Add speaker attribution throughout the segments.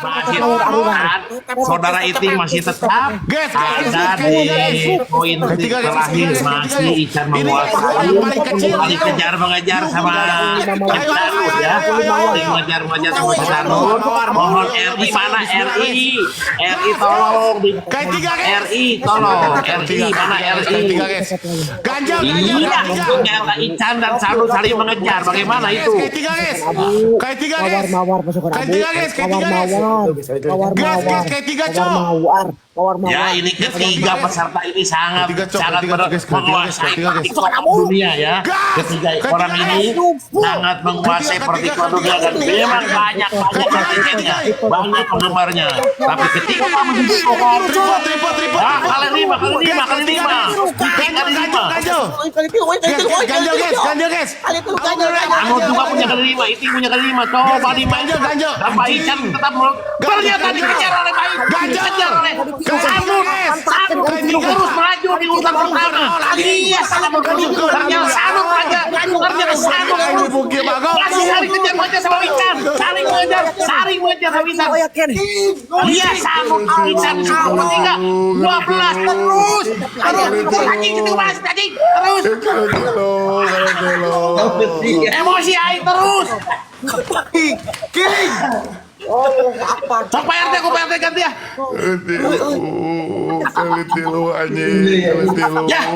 Speaker 1: masih tetap, saudara Iting masih tetap ada di poin terakhir, masih Ican menguasai, dikejar mengejar sama Citanur ya, mengejar sama Citanur. Mohon RI mana RI tolong RI tolong RI mana RI. Iya, ternyata Ican dan Sanur saling mengejar. Bagaimana itu?
Speaker 2: K3 guys. Mawar masuk ke
Speaker 1: Ya, ini ketiga peserta ini sangat menguasai pertikaian dunia ya. Ketiga orang ini sangat menguasai pertikaian dunia dan memang banyak netizennya, banyak penggemarnya. Tapi ketika kamu kali lima,
Speaker 2: ganjel guys.
Speaker 1: Anu juga punya kali lima, itu punya kali lima. Coba dimanjel, tanpa Ican tetap ternyata dikejar oleh baik, dikejar oleh Sanur terus maju di urutan pertama. Iya, sangat ternyata Sanur aja, ternyata Sanur masih saling kejar sama Ican, saling mengejar sama Ican. Iya, Sanur Ican nomor 3 12 terus anjing gitu mas anjing terus emosi aing terus kiling. Sok Pak RT, Pak RT ganti ya.
Speaker 3: Kali tilu anjing.
Speaker 1: Ya,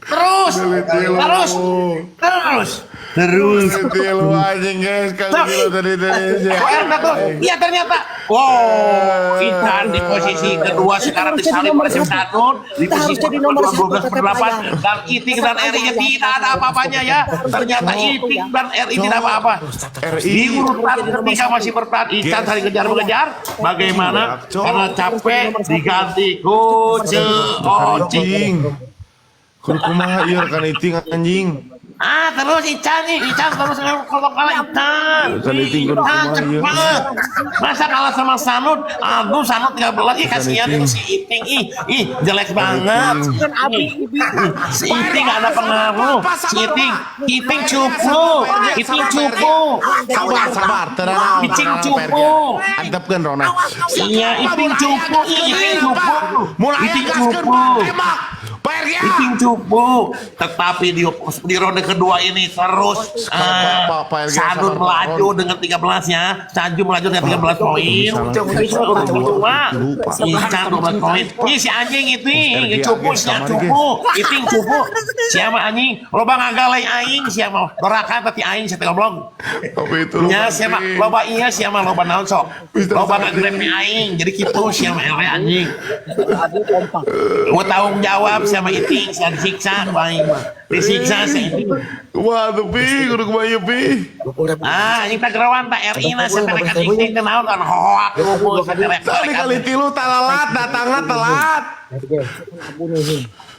Speaker 1: terus.
Speaker 3: Tilu anjing guys, kali tilu tadi.
Speaker 1: Pak RT tuh, iya ternyata. Wow, Ican di posisi kedua sekarang disalib oleh Citanur di posisi nomor 12/8 dan Iting dan RI tidak ada apa-apanya ya. Ternyata Iting dan RI tidak apa-apa. Di urutan ketiga masih bertahan. Ican saling kejar-mengejar. Bagaimana? Karena capek diganti coach Ocing.
Speaker 3: Kumaha ieu kan Iting anjing.
Speaker 1: Terus Ican terus kalau kalah Ican cepat. Masa kalah sama Sanut? Aduh, Sanut 13 kasihan itu si Iting jelek banget. Si Iting gak ada pengaruh. Si Iting cupu.
Speaker 3: Sabar, tenang.
Speaker 1: Iting cupu.
Speaker 3: Antepkeun Rona.
Speaker 1: Iya, Iting cupu.
Speaker 3: Mulai gaskeun
Speaker 1: Iting cupu. Tetapi di ronde kedua ini terus Sanur melaju dengan 13-nya, Sanju melaju dengan 13 poin. Ican 12 poin. Ini si anjing itu, cupu, Iting cupu. Siapa anjing? Loba ngagalai aing, siapa? Dorakan tapi aing saya goblok. Nya siapa? Loba iya siapa? Loba naon sok? Loba ngagrepe aing. Jadi kitu siapa ele anjing. Gua tanggung jawab siapa Iting, siapa disiksa aing mah. Disiksa si Iting.
Speaker 3: Waduh pi, kudu kumaha pi.
Speaker 1: Ini tak gerawan tak RI na sampai dekat Iting teh naon kan hoak rumus
Speaker 3: kali tilu talalat datangna telat.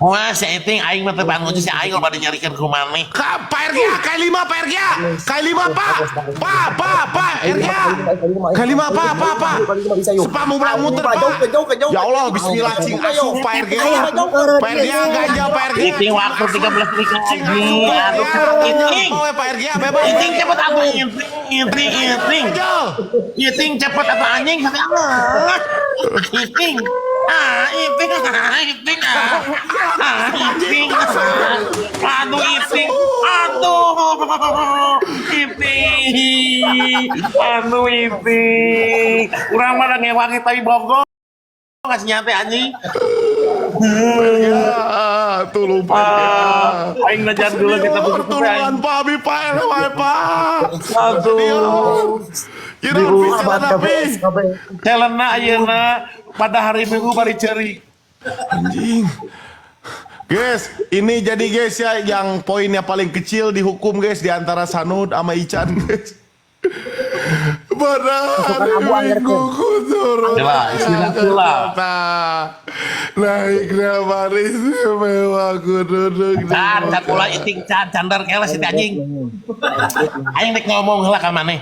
Speaker 1: Wah, si Iting aing mah teu bangun si aing loba dinyarikeun ku maneh.
Speaker 3: Pak RG, K5 Pak RG. K5 Pak. Pak RG. K5 Pak. Sepak mau belang muter Pak. Ya Allah, bismillah cing asuh Pak RG. Pak RG ganja Pak RG.
Speaker 1: Iting waktu 13 detik lagi. Aduh, Iting.
Speaker 3: Pak RG bebas.
Speaker 1: Iting cepet atuh Iting cepet atuh anjing sampai Allah. Iting. Iting. Aduh Iting. Urang mah ngewangi tapi bogor ngasih nyate anjing.
Speaker 3: Tolong Pak.
Speaker 1: Aing najan dulu kita begitu
Speaker 3: tolongan Pak Abi Pak
Speaker 1: aduh. Celana ayeuna pada hari Minggu bari ceri.
Speaker 3: Anjing. Guys, ini jadi guys ya yang poinnya paling kecil dihukum guys di antara Sanud sama Ican guys. Pada hari Minggu kuturun naiknya baris mewah kududuk
Speaker 1: Can pula Iting candar keles si anjing. Aing rek ngomong heula ka maneh.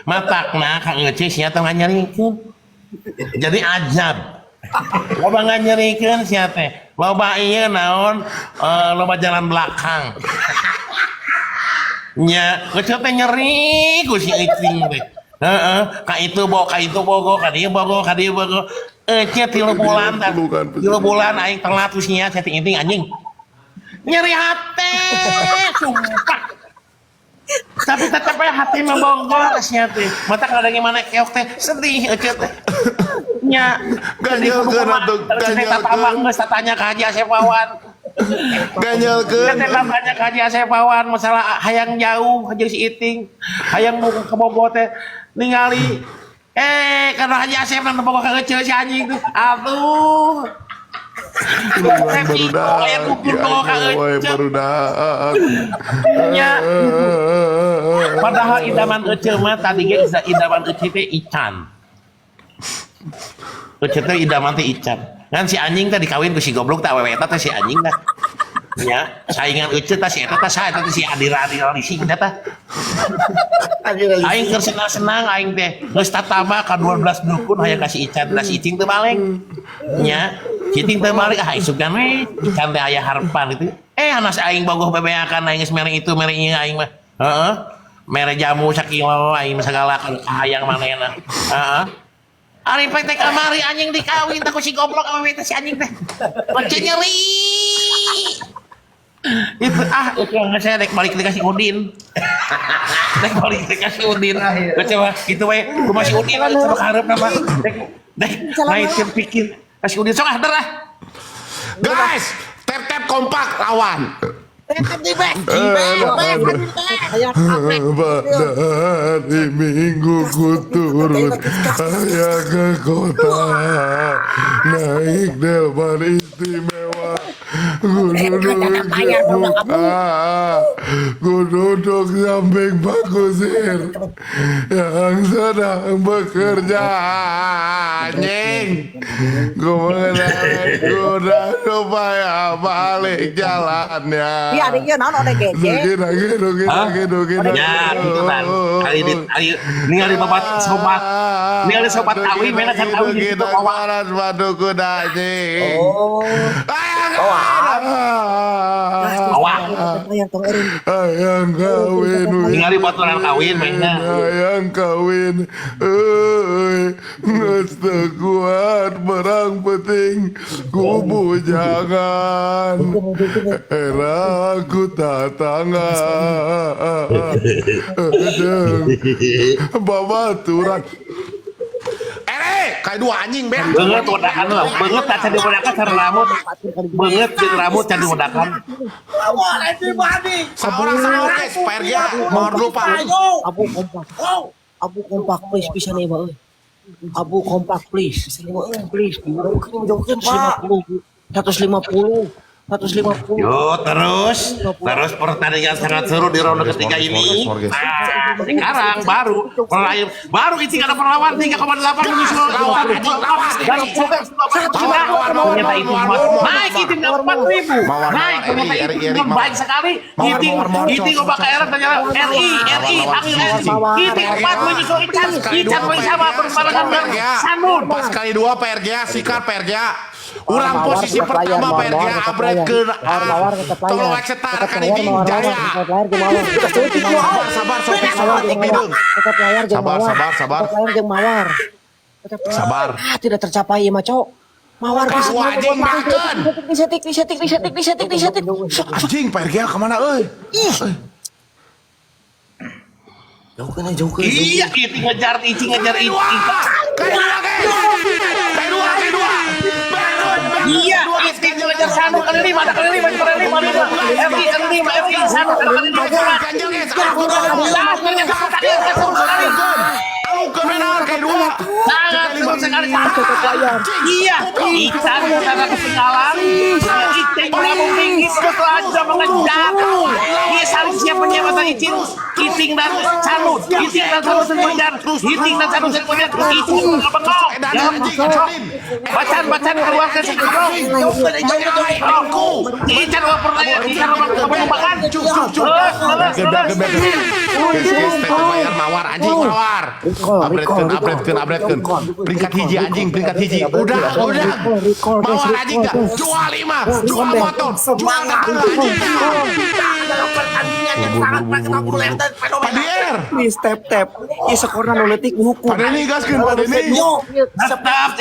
Speaker 1: Matakna Kang Ece sia teh nganyarikeun. Jadi ajab. Loba nganyarikeun sia teh. Loba ieu naon loba jalan belakang. Nya, ngecet teh nyeri ku si Iting teh. Heeh, ka itu bogo, ka dieu bogo. Ece 3 bulan dan 3 bulan aing telat usinya setting anjing. Nyeri hati, sumpah. Tapi tetap aja hati membogor sia teh. Mata kada gimana keok teh sedih ece teh. Nya
Speaker 3: Ganjelkeun atuh, ganjelkeun.
Speaker 1: Geus tanya ka Haji Asep Wawan.
Speaker 3: Ganjelkeun.
Speaker 1: Kita tanya ka Haji Asep Wawan masalah hayang jauh jeung si Iting. Hayang mau ke Bogor teh ningali karena Haji Asep nang Bogor kageuceul si anjing tuh. Aduh. Padahal idaman ece mah tadi ge idaman ece teh ican. Ece teh idaman teh ican. Ngan si anjing teh dikawin ku si goblok teh awewe eta teh si anjing teh. Ya, saingan ece teh si eta teh saha eta teh si Adira Rising teh teh. Aing keur senang-senang aing teh geus tatama ka 12 dukun hayang kasih ican da si Icing teh balik. Nya, si Icing teh balik isugan we ican teh aya harpan itu. Anas aing bogoh bebeakan aing geus mere itu mere ieu aing mah. Heeh. Mere jamu sakilo aing segala hayang manehna. Heeh. Ari teh kamari anjing dikawin teh ku si goblok awewe teh si anjing teh. Ece nyeri. Itu itu ngesek balik dikasih Udin. Dek balik dikasih Udin. Coba gitu we kumaha si Udin coba hareup nama. Dek lain pikir kasih Udin sok ah.
Speaker 3: Guys, tap kompak lawan. Hari Minggu ku turun ayah ke kota naik delman istimewa ku duduk samping Pak Kusir yang sedang bekerja anjing ku mengenai kuda supaya balik jalannya.
Speaker 4: Iya, dia naon ada gege.
Speaker 1: Ya, gitu kan. Kali ningali sobat kawin mana kan kawin gitu kawan.
Speaker 3: Sepatu kuda anjing.
Speaker 4: Oh.
Speaker 3: Ayang kawin.
Speaker 1: Ningali baturan kawin mainnya.
Speaker 3: Ayang kawin. Geus teu kuat perang penting kubu jangan. Era aku tatangan. Babaturan. Kayak dua anjing beak.
Speaker 1: Beungeut wadakan lah, beungeut tak candi wadakan cara rambut. Beungeut jeung rambut candi wadakan.
Speaker 3: Saorang guys, pergi mau lupa.
Speaker 4: Abu kompak please bisa nih Mbak. Abu kompak please. Please. 150.
Speaker 1: Yo terus pertandingan sangat seru di ronde ketiga ini. Nah, sekarang baru Icing ada perlawan 3,8 lebih ternyata itu naik Icing 4.000 naik ternyata itu baik sekali Icing obat KR ternyata RI Icing 4 menyusul Ican bersama berbarengan Sanun
Speaker 3: pas kali 2 PRGA sikat PRGA urang posisi pertama PRGA upgrade ke tolong eksetar kan ini jaya sabar Sofi sabar
Speaker 4: tidak tercapai mah cok mawar
Speaker 3: anjing bahkan
Speaker 4: disetik
Speaker 3: anjing PRGA kemana
Speaker 4: jauhkan
Speaker 1: iya Icing ngejar iya, Icing ngejar Sanun kali 5 FI Sanun kali 5 iya, Ican karena ketinggalan Icing melambung tinggi setelah sudah mengejar dia saling siap menyebabkan Icing dan Sanun Icing dan Sanun mengejar Icing bengong
Speaker 3: Edanin anjing, Edanin.
Speaker 1: Bacan keluarkan sekarang. Ican mau pernah Ican mau makan.
Speaker 3: Bayar mawar anjing mawar. Upgradekeun. Peringkat hiji anjing, peringkat hiji. Udah. Mawar anjing dah. Jual 5, jual motor, jual anjing.
Speaker 4: Pertandingan yang sangat spektakuler dan fenomenal.
Speaker 3: Padier.
Speaker 4: Please tap. Ya sekorna nu leutik dihukum.
Speaker 3: Padeni gaskeun Padeni.
Speaker 1: Tetap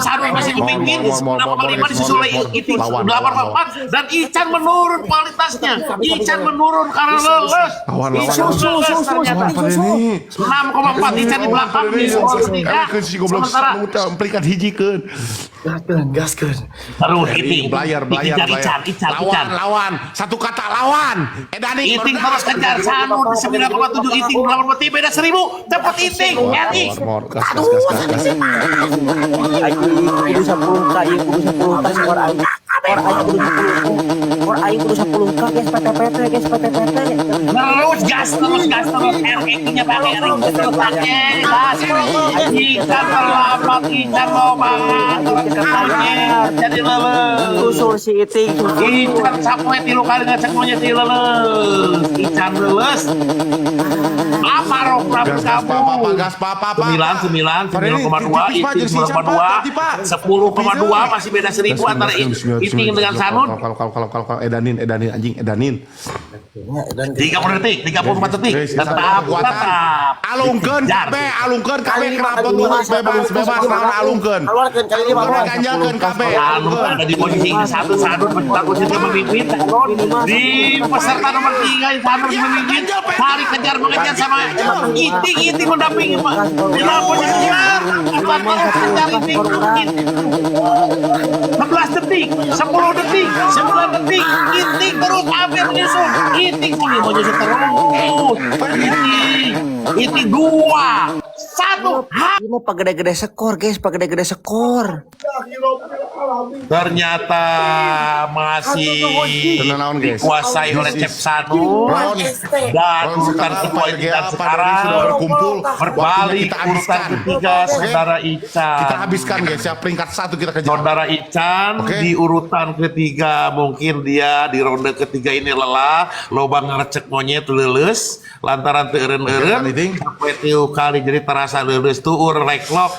Speaker 1: Sarwi masih memimpin 6,5 disusul Iting 8,4 dan Ican menurun kualitasnya. Ican menurun karena lolos. Ican lolos ternyata. 6,4 Ican di belakang di skor 3. Sementara
Speaker 3: peringkat hiji keun.
Speaker 2: Gaskeun.
Speaker 1: terus Iting
Speaker 3: Bayar.
Speaker 1: Ican.
Speaker 3: Lawan. Satu kata lawan. Edani.
Speaker 1: Iting terus kejar Sanu di 9,7 Iting 8,3 beda 1000 cepet Iting Eri.
Speaker 3: Gas.
Speaker 4: Kudu 10k ieu kudu 10k skor aing. Skor aing kudu 10k guys PT.
Speaker 1: Terus gas RX-nya pakai Erik terus pakai gas. Ican terlambat Ican mau banget jadi leles.
Speaker 4: Susul si Iting.
Speaker 1: Ican sampai 3 kali ngecek monyet di leles. Ican leles. Apa roh Prabu kamu?
Speaker 3: Gas papa.
Speaker 1: 9,2 Iting 9,2 10,2 masih beda 1000 antara Iting dengan Sanun.
Speaker 3: Kalau Edanin anjing.
Speaker 1: 30 detik 34 detik tetap
Speaker 3: Alungkeun kabeh kenapa tuh bebas alungkeun.
Speaker 4: Keluarkeun kali 5.
Speaker 3: Ganjalkeun kabeh.
Speaker 1: Ada di posisi satu Sanun posisi memimpin di peserta nomor 3 Sanun memimpin tarik kejar mengejar sama Iting mendampingi Pak di dalam posisi kejar Iting 11 detik 10 detik 9 detik Iting terus hampir menyusul Iting sini mau nyusul terus Iting 2 1
Speaker 4: Ini mau pagede-gede skor guys, pagede-gede skor.
Speaker 1: ternyata masih
Speaker 3: Tenang, guys.
Speaker 1: dikuasai oleh Cep Sanu dan urutan kedua dan sekarang berbalik urutan ketiga saudara Ican.
Speaker 3: Kita habiskan guys ya, peringkat 1 kita kejar.
Speaker 1: Saudara Ican di urutan ketiga, mungkin dia di ronde ketiga ini lelah, loba ngerecek monyet leles lantaran teureun-eureun sampai 3 kali jadi terasa leles tuh reklok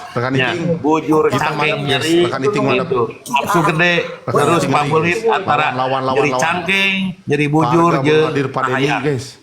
Speaker 1: bujur cangkeng nyeri itu nafsu gede terus pabulit antara nyeri cangkeng nyeri bujur jeung
Speaker 3: di depan ini guys.